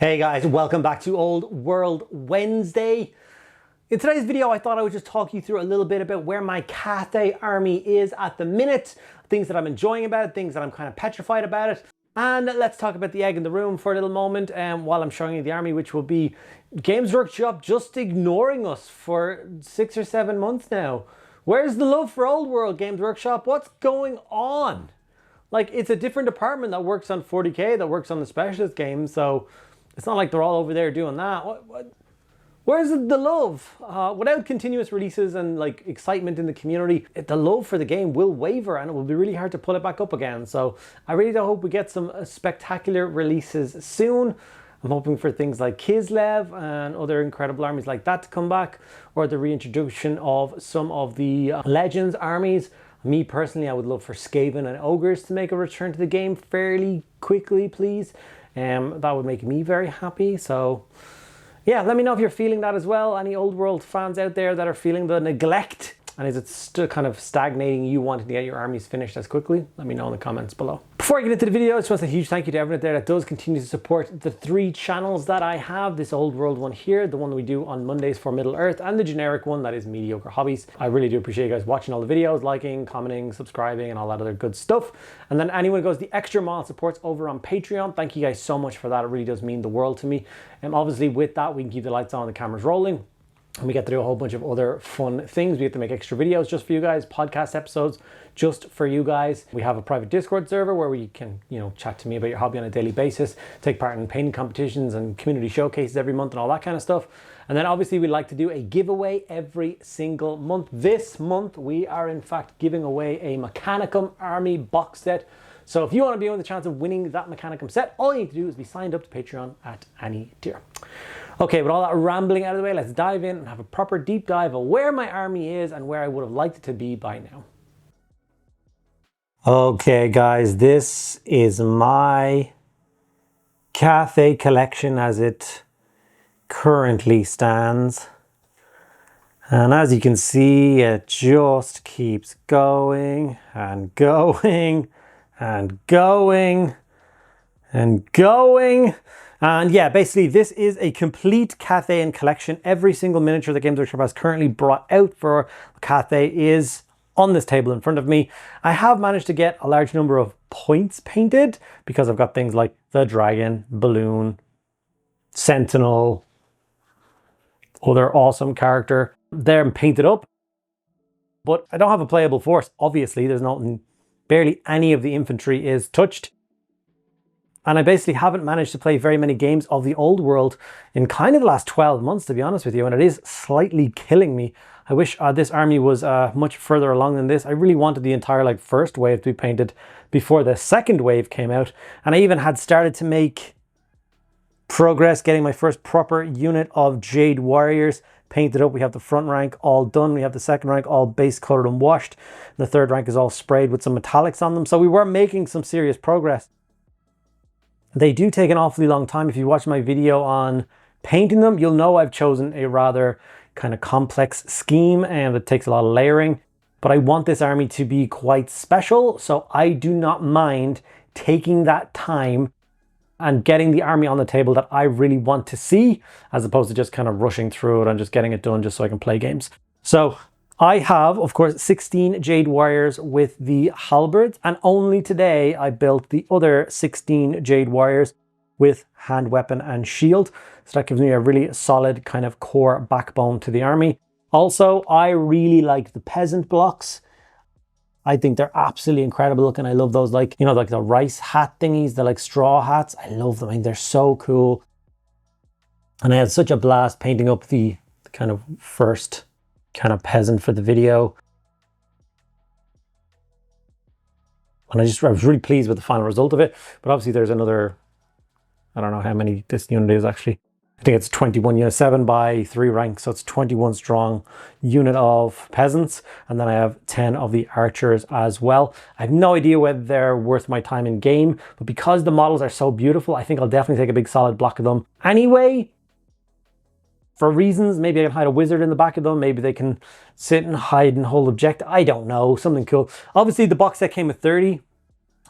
Hey guys, welcome back to Old World Wednesday. In today's video, I thought I would just talk you through a little bit about where my Cathay army is at the minute, things that I'm enjoying about it, things that I'm kind of petrified about it. And let's talk about the egg in the room for a little moment while I'm showing you the army, which will be Games Workshop just ignoring us for 6 or 7 months now. Where's the love for Old World, Games Workshop? What's going on? Like, it's a different department that works on 40k, that works on the specialist games, so it's not like they're all over there doing that. Where's the love? Without continuous releases and like excitement in the community, the love for the game will waver and it will be really hard to pull it back up again. So I really do hope we get some spectacular releases soon. I'm hoping for things like Kislev and other incredible armies like that to come back, or the reintroduction of some of the Legends armies. Me personally, I would love for Skaven and Ogres to make a return to the game fairly quickly, please. That would make me very happy. So yeah, let me know if you're feeling that as well. Any Old World fans out there that are feeling the neglect, and is it still kind of stagnating, you wanting to get your armies finished as quickly? Let me know in the comments below. Before I get into the video, I just want to say a huge thank you to everyone out there that does continue to support the 3 channels that I have. This Old World one here, the one that we do on Mondays for Middle Earth, and the generic one that is Mediocre Hobbies. I really do appreciate you guys watching all the videos, liking, commenting, subscribing, and all that other good stuff. And then anyone who goes the extra mile supports over on Patreon, thank you guys so much for that. It really does mean the world to me. And obviously with that, we can keep the lights on, the cameras rolling. And we get to do a whole bunch of other fun things. We get to make extra videos just for you guys, podcast episodes just for you guys. We have a private Discord server where we can, chat to me about your hobby on a daily basis, take part in painting competitions and community showcases every month and all that kind of stuff. And then obviously we like to do a giveaway every single month. This month we are in fact giving away a Mechanicum Army box set. So if you want to be in with the chance of winning that Mechanicum set, all you need to do is be signed up to Patreon at any tier. Okay, with all that rambling out of the way, let's dive in and have a proper deep dive of where my army is and where I would have liked it to be by now. Okay guys, this is my Cathay collection as it currently stands. And as you can see, it just keeps going and going and going and going. And yeah, basically this is a complete Cathayan collection. Every single miniature that Games Workshop has currently brought out for Cathay is on this table in front of me. I have managed to get a large number of points painted because I've got things like the Dragon, Balloon, Sentinel, other awesome character. They're painted up, but I don't have a playable force. Obviously, there's barely any of the infantry is touched. And I basically haven't managed to play very many games of the Old World in kind of the last 12 months, to be honest with you. And it is slightly killing me. I wish this army was much further along than this. I really wanted the entire first wave to be painted before the second wave came out. And I even had started to make progress getting my first proper unit of Jade Warriors painted up. We have the front rank all done. We have the second rank all base colored and washed. And the third rank is all sprayed with some metallics on them. So we were making some serious progress. They do take an awfully long time. If you watch my video on painting them, you'll know I've chosen a rather kind of complex scheme and it takes a lot of layering. But I want this army to be quite special, so I do not mind taking that time and getting the army on the table that I really want to see, as opposed to just kind of rushing through it and just getting it done just so I can play games. So I have, of course, 16 Jade Warriors with the halberds, and only today I built the other 16 Jade Warriors with hand weapon and shield. So that gives me a really solid kind of core backbone to the army. Also, I really like the peasant blocks. I think they're absolutely incredible looking. I love those like the rice hat thingies, the straw hats. I love them. I mean, they're so cool. And I had such a blast painting up the kind of first kind of peasant for the video. And I was really pleased with the final result of it. But obviously there's another, I don't know how many this unit is actually. I think it's 21 unit, 7 by 3 ranks. So it's 21 strong unit of peasants. And then I have 10 of the archers as well. I have no idea whether they're worth my time in game, but because the models are so beautiful, I think I'll definitely take a big solid block of them anyway. For reasons, maybe I can hide a wizard in the back of them. Maybe they can sit and hide and hold object. I don't know, something cool. Obviously the box set came with 30.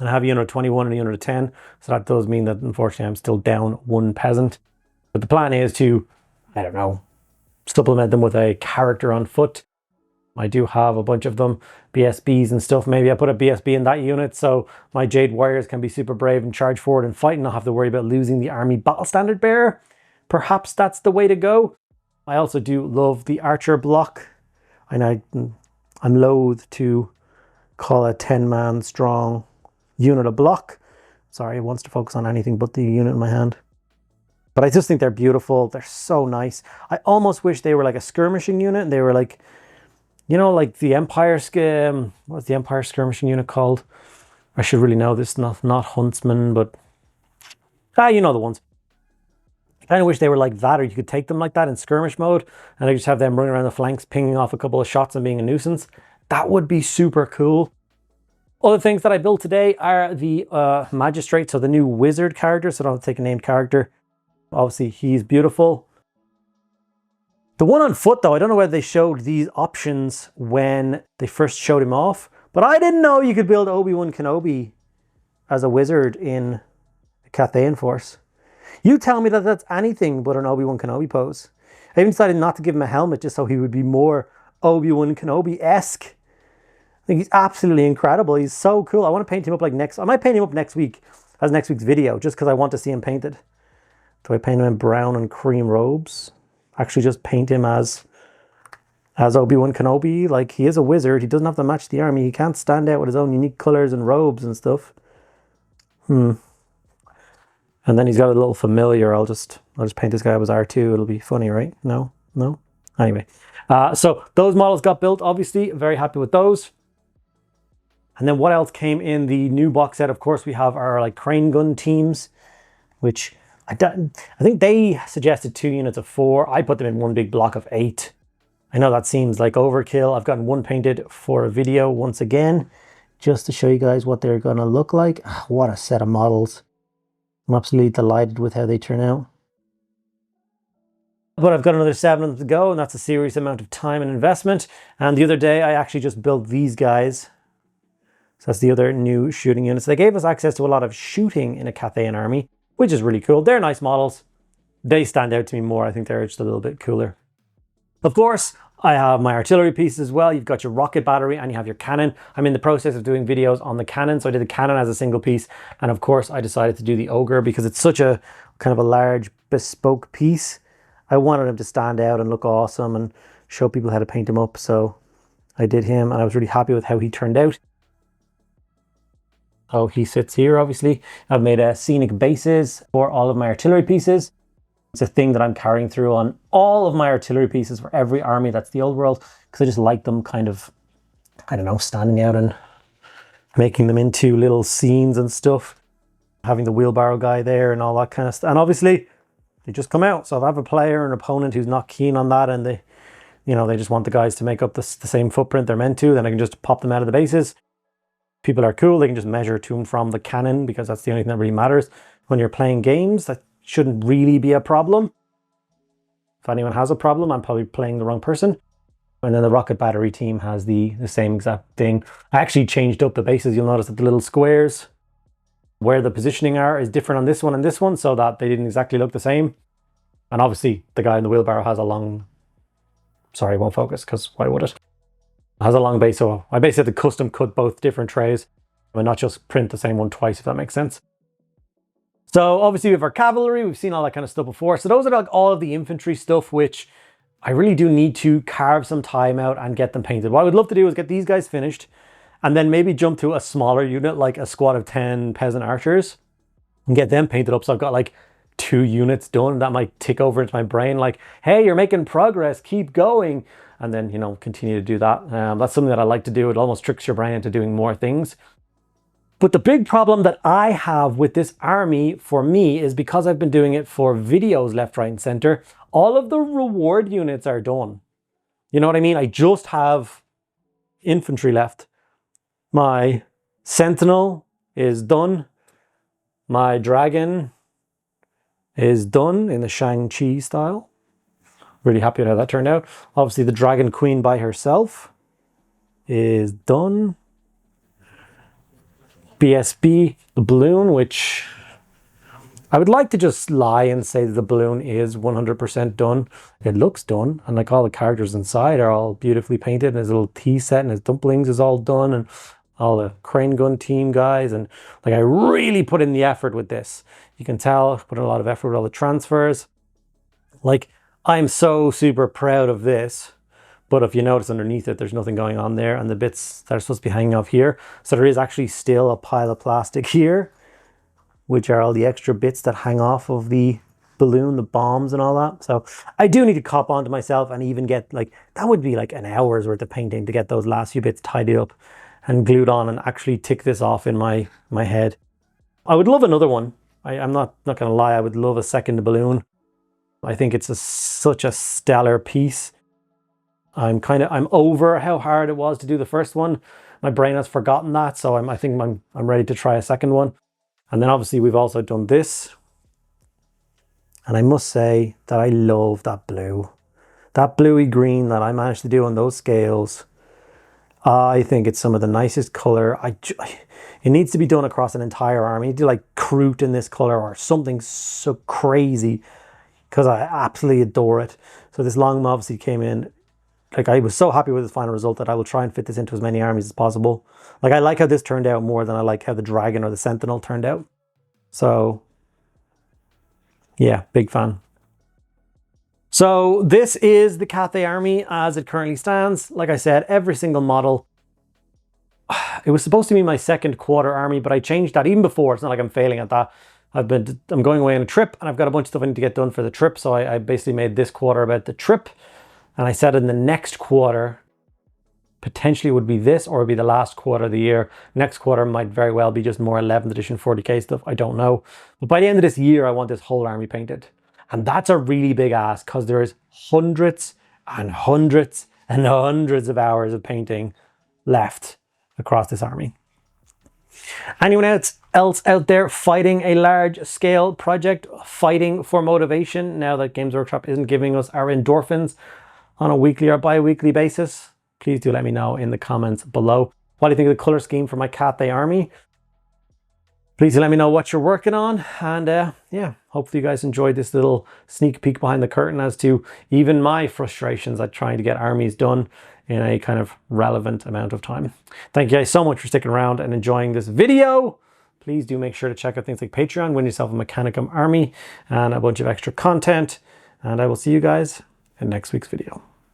And I have a unit of 21 and a unit of 10. So that does mean that unfortunately I'm still down one peasant. But the plan is to, I don't know, supplement them with a character on foot. I do have a bunch of them, BSBs and stuff. Maybe I put a BSB in that unit so my Jade Warriors can be super brave and charge forward and fight and not have to worry about losing the army battle standard bearer. Perhaps that's the way to go. I also do love the archer block. And I'm loath to call a 10-man strong unit a block. Sorry, it wants to focus on anything but the unit in my hand. But I just think they're beautiful. They're so nice. I almost wish they were like a skirmishing unit and they were like, you know, like the Empire what's the Empire skirmishing unit called? I should really know this, not Huntsman, but you know the ones. I kind of wish they were like that, or you could take them like that in skirmish mode and I just have them running around the flanks, pinging off a couple of shots and being a nuisance. That would be super cool. Other things that I built today are the Magistrate, so the new wizard character, so I don't have to take a named character. Obviously, he's beautiful. The one on foot, though, I don't know whether they showed these options when they first showed him off, but I didn't know you could build Obi-Wan Kenobi as a wizard in a Cathayan force. You tell me that that's anything but an Obi-Wan Kenobi pose. I even decided not to give him a helmet just so he would be more Obi-Wan Kenobi-esque. I think he's absolutely incredible. He's so cool. I want to paint him up like I might paint him up next week as next week's video just because I want to see him painted. Do I paint him in brown and cream robes? Actually just paint him as Obi-Wan Kenobi. Like, he is a wizard. He doesn't have to match the army. He can't stand out with his own unique colors and robes and stuff. And then he's got a little familiar. I'll just paint this guy up as R2. It'll be funny, right? No? Anyway. So those models got built, obviously. Very happy with those. And then what else came in the new box set? Of course, we have our like crane gun teams, which I think they suggested 2 units of 4. I put them in one big block of 8. I know that seems like overkill. I've gotten one painted for a video once again, just to show you guys what they're going to look like. What a set of models. I'm absolutely delighted with how they turn out. But I've got another 7 of them to go, and that's a serious amount of time and investment. And the other day, I actually just built these guys. So that's the other new shooting units. They gave us access to a lot of shooting in a Cathayan army, which is really cool. They're nice models. They stand out to me more. I think they're just a little bit cooler. Of course, I have my artillery pieces as well. You've got your rocket battery and you have your cannon. I'm in the process of doing videos on the cannon. So I did the cannon as a single piece. And of course, I decided to do the ogre because it's such a kind of a large bespoke piece. I wanted him to stand out and look awesome and show people how to paint him up. So I did him and I was really happy with how he turned out. Oh, he sits here, obviously. I've made scenic bases for all of my artillery pieces. It's a thing that I'm carrying through on all of my artillery pieces for every army that's the old world, because I just like them kind of, I don't know, standing out and making them into little scenes and stuff. Having the wheelbarrow guy there and all that kind of stuff. And obviously, they just come out. So if I have a player or an opponent who's not keen on that and they just want the guys to make up the same footprint they're meant to, then I can just pop them out of the bases. People are cool, they can just measure to and from the cannon because that's the only thing that really matters. When you're playing games, that shouldn't really be a problem. If anyone has a problem, I'm probably playing the wrong person. And then the rocket battery team has the same exact thing. I actually changed up the bases. You'll notice that the little squares where the positioning is different on this one and this one, so that they didn't exactly look the same. And obviously the guy in the wheelbarrow has a long, sorry, it won't focus because why would it? Has a long base, so I basically had to custom cut both different trays and not just print the same one twice, if that makes sense. So obviously we have our cavalry, we've seen all that kind of stuff before. So those are like all of the infantry stuff, which I really do need to carve some time out and get them painted. What I would love to do is get these guys finished and then maybe jump to a smaller unit, like a squad of 10 peasant archers and get them painted up. So I've got like 2 units done. That might tick over into my brain like, hey, you're making progress, keep going. And then, continue to do that. That's something that I like to do. It almost tricks your brain into doing more things. But the big problem that I have with this army for me is because I've been doing it for videos left, right, and center, all of the reward units are done. You know what I mean? I just have infantry left. My sentinel is done. My dragon is done in the Shang-Chi style. Really happy with how that turned out. Obviously, the Dragon Queen by herself is done. BSB, the balloon, which I would like to just lie and say that the balloon is 100% done. It looks done, and like all the characters inside are all beautifully painted, and his little tea set and his dumplings is all done, and all the crane gun team guys, and like I really put in the effort with this. You can tell I put in a lot of effort with all the transfers. Like, I'm so super proud of this. But if you notice underneath it, there's nothing going on there, and the bits that are supposed to be hanging off here. So there is actually still a pile of plastic here, which are all the extra bits that hang off of the balloon, the bombs and all that. So I do need to cop onto myself and even get, like, that would be like an hour's worth of painting to get those last few bits tidied up and glued on and actually tick this off in my head. I would love another one. I'm not gonna lie, I would love a second balloon. I think it's such a stellar piece. I'm over how hard it was to do the first one. My brain has forgotten that, so I think I'm ready to try a second one. And then obviously we've also done this. And I must say that I love that blue. That bluey green that I managed to do on those scales. I think it's some of the nicest color. It needs to be done across an entire army. You do like Kroot in this color or something so crazy, because I absolutely adore it. So this long obviously came in. Like, I was so happy with the final result that I will try and fit this into as many armies as possible. Like, I like how this turned out more than I like how the Dragon or the Sentinel turned out. So, yeah, big fan. So this is the Cathay army as it currently stands. Like I said, every single model. It was supposed to be my second quarter army, but I changed that even before. It's not like I'm failing at that. I'm going away on a trip, and I've got a bunch of stuff I need to get done for the trip. So I basically made this quarter about the trip. And I said in the next quarter, potentially would be this, or would be the last quarter of the year. Next quarter might very well be just more 11th edition 40k stuff. I don't know. But by the end of this year, I want this whole army painted. And that's a really big ask, because there is hundreds and hundreds and hundreds of hours of painting left across this army. Anyone else out there fighting a large scale project, fighting for motivation now that Games Workshop isn't giving us our endorphins on a weekly or bi-weekly basis? Please do let me know in the comments below. What do you think of the color scheme for my Cathay army? Please do let me know what you're working on. And yeah, hopefully you guys enjoyed this little sneak peek behind the curtain as to even my frustrations at trying to get armies done in a kind of relevant amount of time. Thank you guys so much for sticking around and enjoying this video. Please do make sure to check out things like Patreon, win yourself a Mechanicum army and a bunch of extra content. And I will see you guys in next week's video.